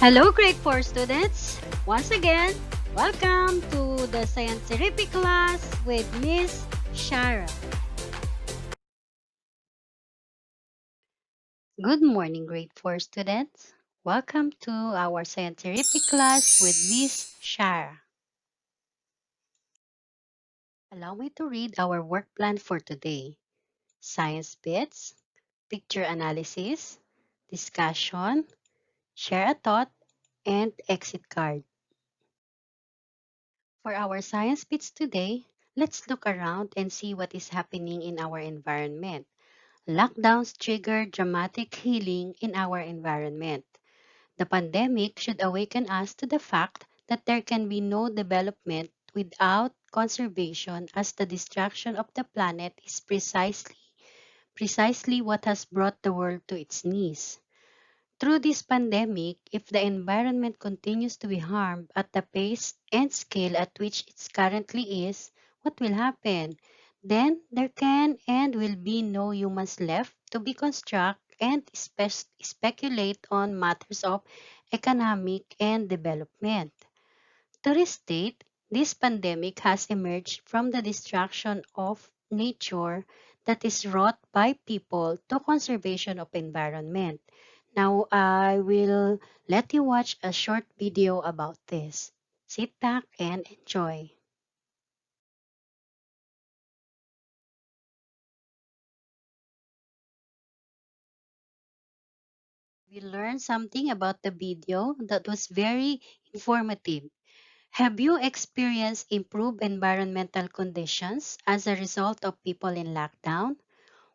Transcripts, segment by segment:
Hello, grade 4 students! Once again, welcome to the scientific class with Miss Shara. Good morning, grade 4 students. Welcome to our scientific class with Miss Shara. Allow me to read our work plan for today. Science bits, picture analysis, discussion, share a thought, and exit card. For our science bits today, let's look around and see what is happening in our environment. Lockdowns trigger dramatic healing in our environment. The pandemic should awaken us to the fact that there can be no development without conservation, as the destruction of the planet is precisely what has brought the world to its knees. Through this pandemic, if the environment continues to be harmed at the pace and scale at which it currently is, what will happen? Then there can and will be no humans left to be construct and speculate on matters of economic and development. To restate, this pandemic has emerged from the destruction of nature that is wrought by people to conservation of environment. Now I will let you watch a short video about this. Sit back and enjoy. We learned something about the video that was very informative. Have you experienced improved environmental conditions as a result of people in lockdown?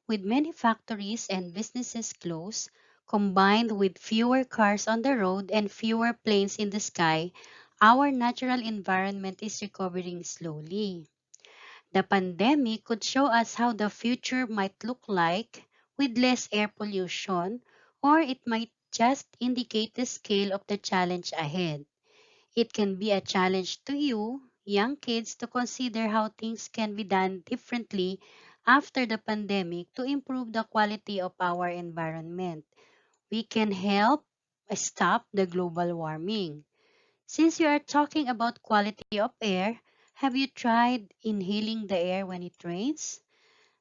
With many factories and businesses closed, combined with fewer cars on the road and fewer planes in the sky, our natural environment is recovering slowly. The pandemic could show us how the future might look like with less air pollution, or it might just indicate the scale of the challenge ahead. It can be a challenge to you, young kids, to consider how things can be done differently after the pandemic to improve the quality of our environment. We can help stop the global warming. Since you are talking about quality of air, have you tried inhaling the air when it rains?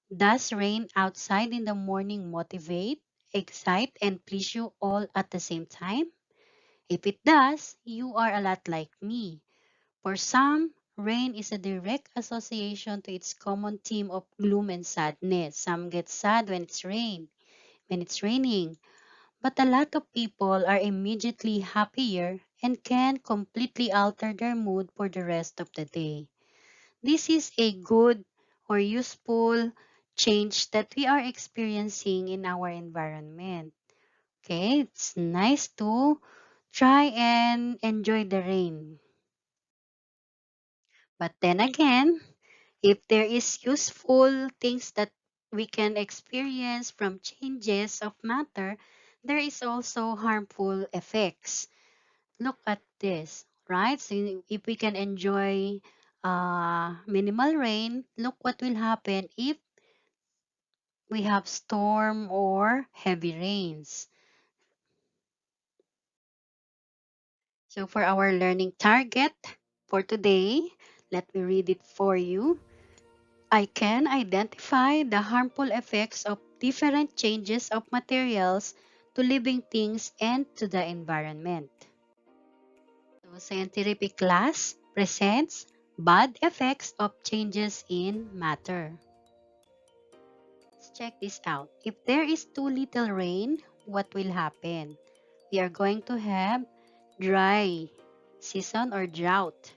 Does rain outside in the morning motivate, excite, and please you all at the same time? If it does, you are a lot like me. For some, rain is a direct association to its common theme of gloom and sadness. Some get sad when it's raining, but a lot of people are immediately happier and can completely alter their mood for the rest of the day. This is a good or useful change that we are experiencing in our environment. Okay, it's nice to try and enjoy the rain. But then again, if there is useful things that we can experience from changes of matter, there is also harmful effects. Look at this, right? So if we can enjoy minimal rain, look what will happen if we have storm or heavy rains. So for our learning target for today, let me read it for you. I can identify the harmful effects of different changes of materials to living things and to the environment. So scientific class presents bad effects of changes in matter. Let's check this out. If there is too little rain, what will happen? We are going to have dry season or drought.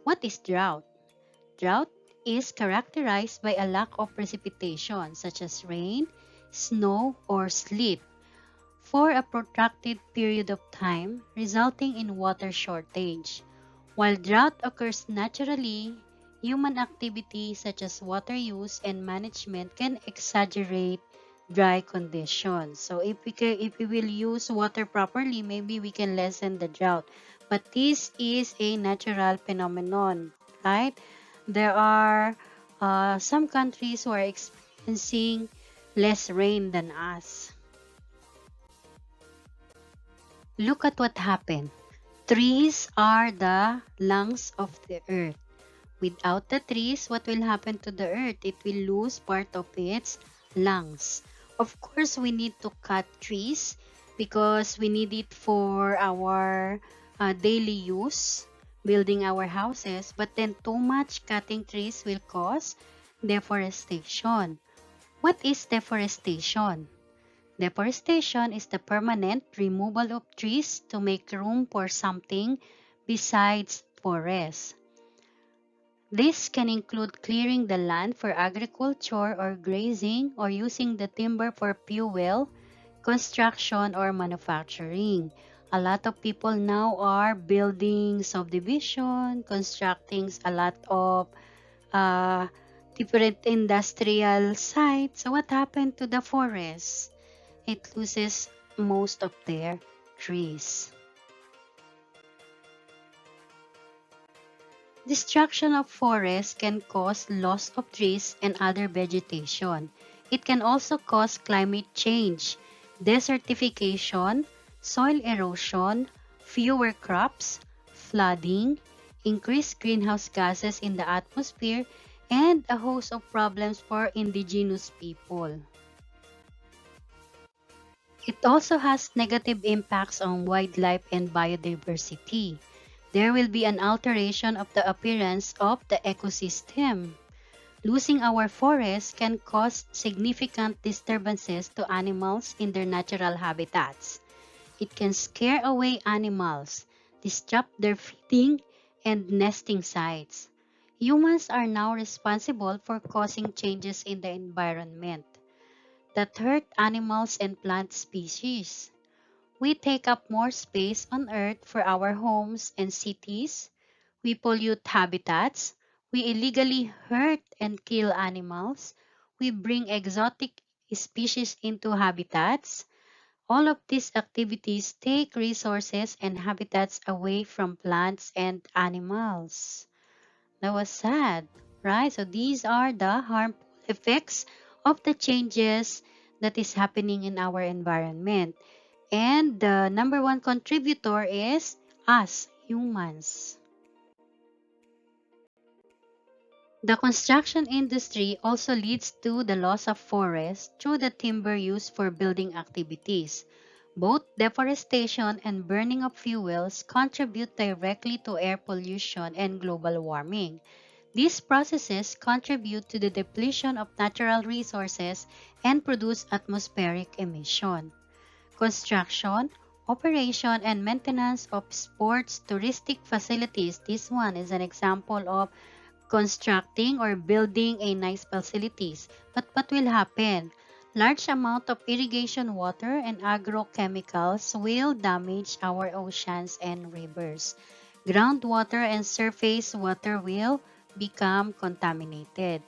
What is drought? Drought is characterized by a lack of precipitation such as rain, snow, or sleet for a protracted period of time, resulting in water shortage. While drought occurs naturally, human activity such as water use and management can exaggerate dry conditions. So if we will use water properly, maybe we can lessen the drought. But this is a natural phenomenon, right? There are some countries who are experiencing less rain than us. Look at what happened. Trees are the lungs of the earth. Without the trees, what will happen to the earth? It will lose part of its lungs. Of course, we need to cut trees because we need it for our daily use, building our houses. But then too much cutting trees will cause deforestation. What is deforestation? Deforestation is the permanent removal of trees to make room for something besides forests. This can include clearing the land for agriculture or grazing, or using the timber for fuel, construction, or manufacturing. A lot of people now are building subdivision, constructing a lot of uh, different industrial sites. So what happened to the forest? It loses most of their trees. Destruction of forests can cause loss of trees and other vegetation. It can also cause climate change, desertification, soil erosion, fewer crops, flooding, increased greenhouse gases in the atmosphere, and a host of problems for indigenous people. It also has negative impacts on wildlife and biodiversity. There will be an alteration of the appearance of the ecosystem. Losing our forests can cause significant disturbances to animals in their natural habitats. It can scare away animals, disrupt their feeding and nesting sites. Humans are now responsible for causing changes in the environment that hurt animals and plant species. We take up more space on Earth for our homes and cities. We pollute habitats. We illegally hurt and kill animals. We bring exotic species into habitats. All of these activities take resources and habitats away from plants and animals. That was sad, right? So these are the harmful effects of the changes that is happening in our environment. And the number one contributor is us, humans. The construction industry also leads to the loss of forests through the timber used for building activities. Both deforestation and burning of fuels contribute directly to air pollution and global warming. These processes contribute to the depletion of natural resources and produce atmospheric emission. Construction, operation, and maintenance of sports touristic facilities. This one is an example of constructing or building a nice facilities. But what will happen? Large amount of irrigation water and agrochemicals will damage our oceans and rivers. Groundwater and surface water will become contaminated.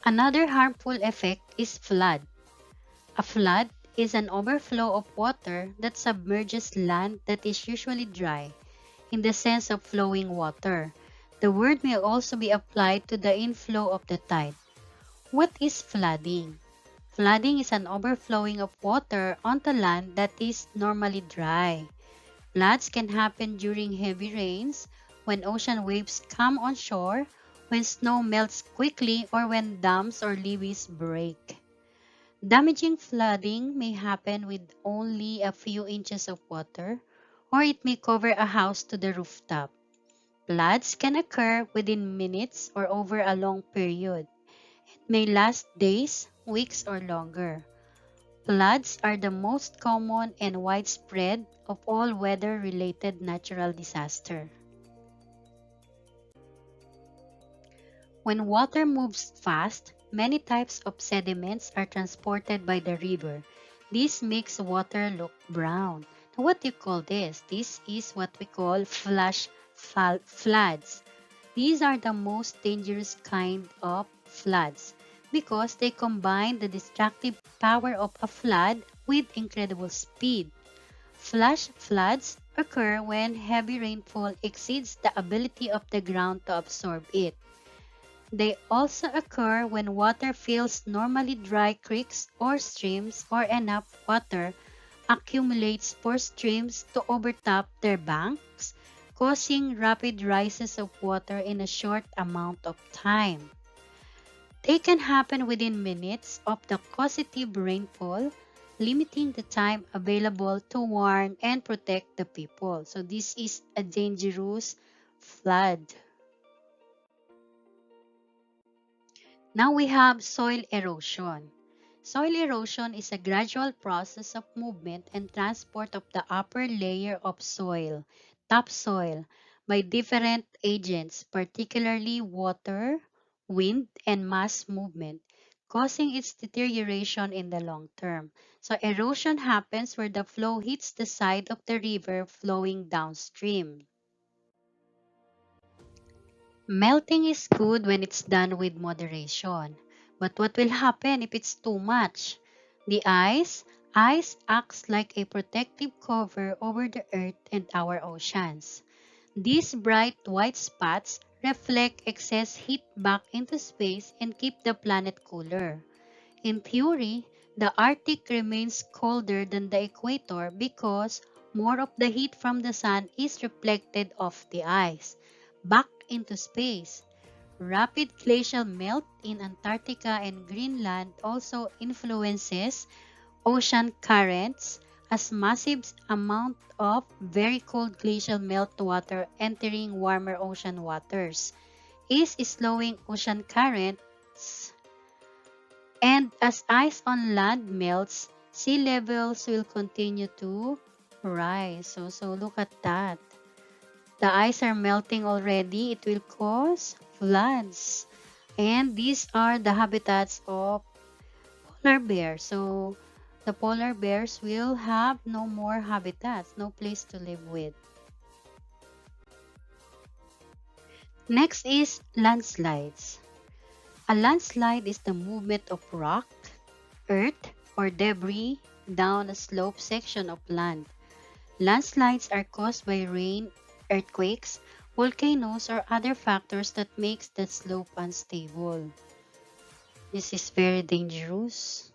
Another harmful effect is flood. A flood is an overflow of water that submerges land that is usually dry, in the sense of flowing water. The word may also be applied to the inflow of the tide. What is flooding? Flooding is an overflowing of water onto land that is normally dry. Floods can happen during heavy rains, when ocean waves come on shore, when snow melts quickly, or when dams or levees break. Damaging flooding may happen with only a few inches of water, or it may cover a house to the rooftop. Floods can occur within minutes or over a long period. It may last days, weeks, or longer. Floods are the most common and widespread of all weather-related natural disasters. When water moves fast, many types of sediments are transported by the river. This makes water look brown. Now, what do you call this? This is what we call floods. These are the most dangerous kind of floods because they combine the destructive power of a flood with incredible speed. Flash floods occur when heavy rainfall exceeds the ability of the ground to absorb it. They also occur when water fills normally dry creeks or streams, or enough water accumulates for streams to overtop their banks, causing rapid rises of water in a short amount of time. They can happen within minutes of the causative rainfall, limiting the time available to warn and protect the people. So this is a dangerous flood. Now we have soil erosion. Soil erosion is a gradual process of movement and transport of the upper layer of soil, topsoil, by different agents, particularly water, wind, and mass movement, causing its deterioration in the long term. So erosion happens where the flow hits the side of the river flowing downstream. Melting is good when it's done with moderation. But what will happen if it's too much? The ice acts like a protective cover over the earth and our oceans. These bright white spots reflect excess heat back into space and keep the planet cooler. In theory, the Arctic remains colder than the equator because more of the heat from the sun is reflected off the ice, back into space. Rapid glacial melt in Antarctica and Greenland also influences ocean currents as massive amount of very cold glacial meltwater entering warmer ocean waters is slowing ocean currents, and as ice on land melts, sea levels will continue to rise. So look at that. The ice are melting already. It will cause floods. And these are the habitats of polar bears. So the polar bears will have no more habitats, no place to live with. Next is landslides. A landslide is the movement of rock, earth, or debris down a slope section of land. Landslides are caused by rain, earthquakes, volcanoes, or other factors that makes the slope unstable. This is very dangerous.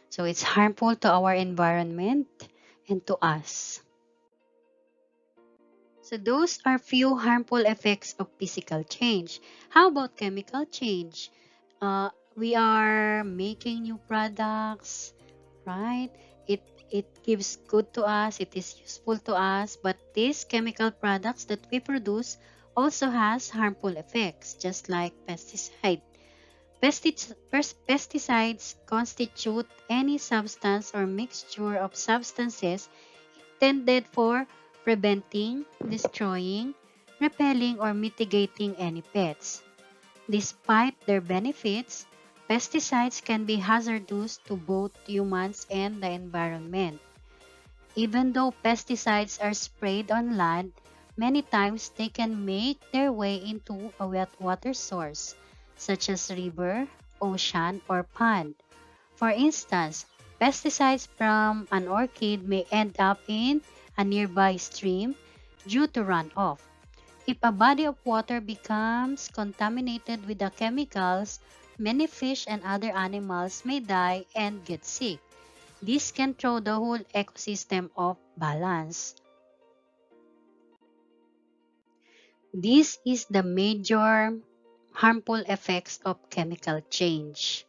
So it's harmful to our environment and to us. So those are few harmful effects of physical change. How about chemical change? We are making new products, right? It gives good to us, it is useful to us, but these chemical products that we produce also has harmful effects, just like pesticide. Pesticides constitute any substance or mixture of substances intended for preventing, destroying, repelling, or mitigating any pests. Despite their benefits, pesticides can be hazardous to both humans and the environment. Even though pesticides are sprayed on land, many times they can make their way into a wet water source, such as river, ocean, or pond. For instance, pesticides from an orchid may end up in a nearby stream due to runoff. If a body of water becomes contaminated with the chemicals, many fish and other animals may die and get sick. This can throw the whole ecosystem off balance. This is the major harmful effects of chemical change.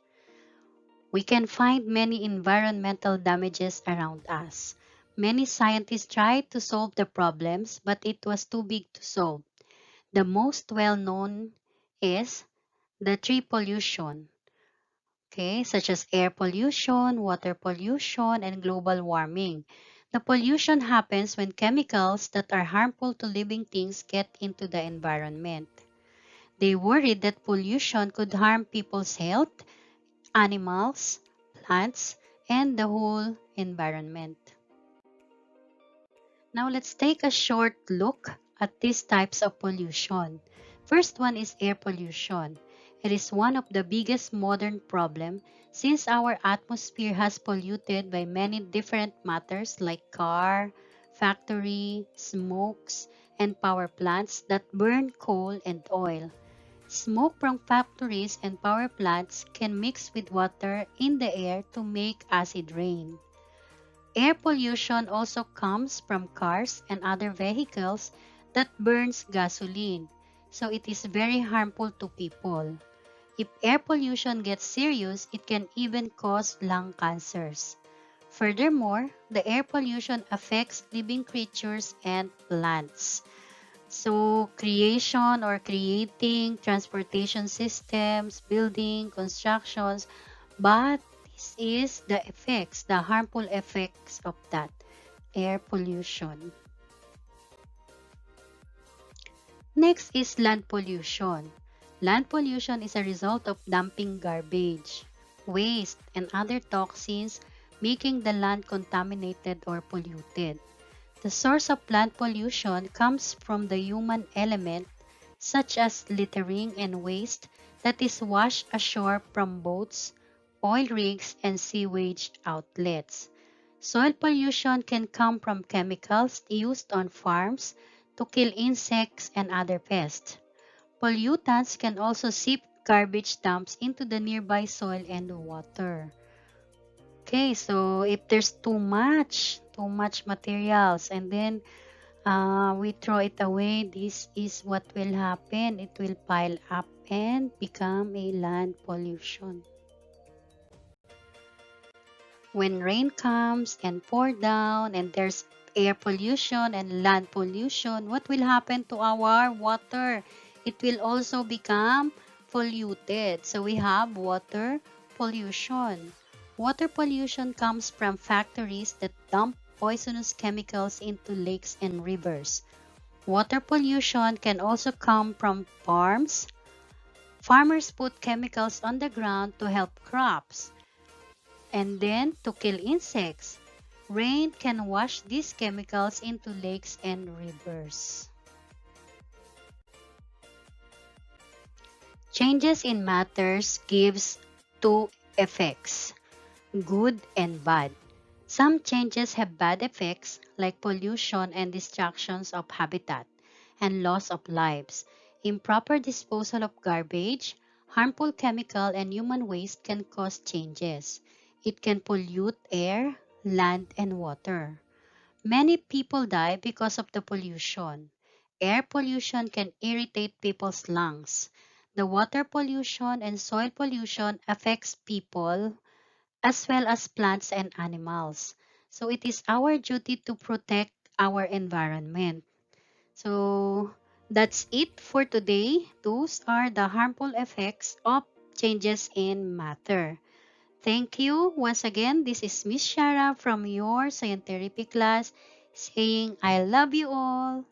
We can find many environmental damages around us. Many scientists tried to solve the problems, but it was too big to solve. The most well-known is the tree pollution, okay, such as air pollution, water pollution, and global warming. The pollution happens when chemicals that are harmful to living things get into the environment. They worried that pollution could harm people's health, animals, plants, and the whole environment. Now let's take a short look at these types of pollution. First one is air pollution. It is one of the biggest modern problems since our atmosphere has polluted by many different matters like car, factory, smokes, and power plants that burn coal and oil. Smoke from factories and power plants can mix with water in the air to make acid rain. Air pollution also comes from cars and other vehicles that burns gasoline, so it is very harmful to people. If air pollution gets serious, it can even cause lung cancers. Furthermore, the air pollution affects living creatures and plants. So, creating transportation systems, building, constructions, but this is the harmful effects of that air pollution. Next is land pollution. Land pollution is a result of dumping garbage, waste, and other toxins, making the land contaminated or polluted. The source of land pollution comes from the human element, such as littering and waste that is washed ashore from boats, oil rigs, and sewage outlets. Soil pollution can come from chemicals used on farms to kill insects and other pests. Pollutants can also seep garbage dumps into the nearby soil and water. Okay, so if there's too much materials, and then we throw it away, this is what will happen. It will pile up and become a land pollution. When rain comes and pour down and there's air pollution and land pollution, what will happen to our water? It will also become polluted. So we have water pollution. Water pollution comes from factories that dump poisonous chemicals into lakes and rivers. Water pollution can also come from farms. Farmers put chemicals on the ground to help crops and then to kill insects. Rain can wash these chemicals into lakes and rivers. Changes in matters gives two effects, good and bad. Some changes have bad effects like pollution and destructions of habitat and loss of lives. Improper disposal of garbage, harmful chemical and human waste can cause changes. It can pollute air, land, and water. Many people die because of the pollution. Air pollution can irritate people's lungs. The water pollution and soil pollution affects people as well as plants and animals. So it is our duty to protect our environment. So that's it for today. Those are the harmful effects of changes in matter. Thank you. Once again, this is Miss Shara from your science therapy class saying I love you all.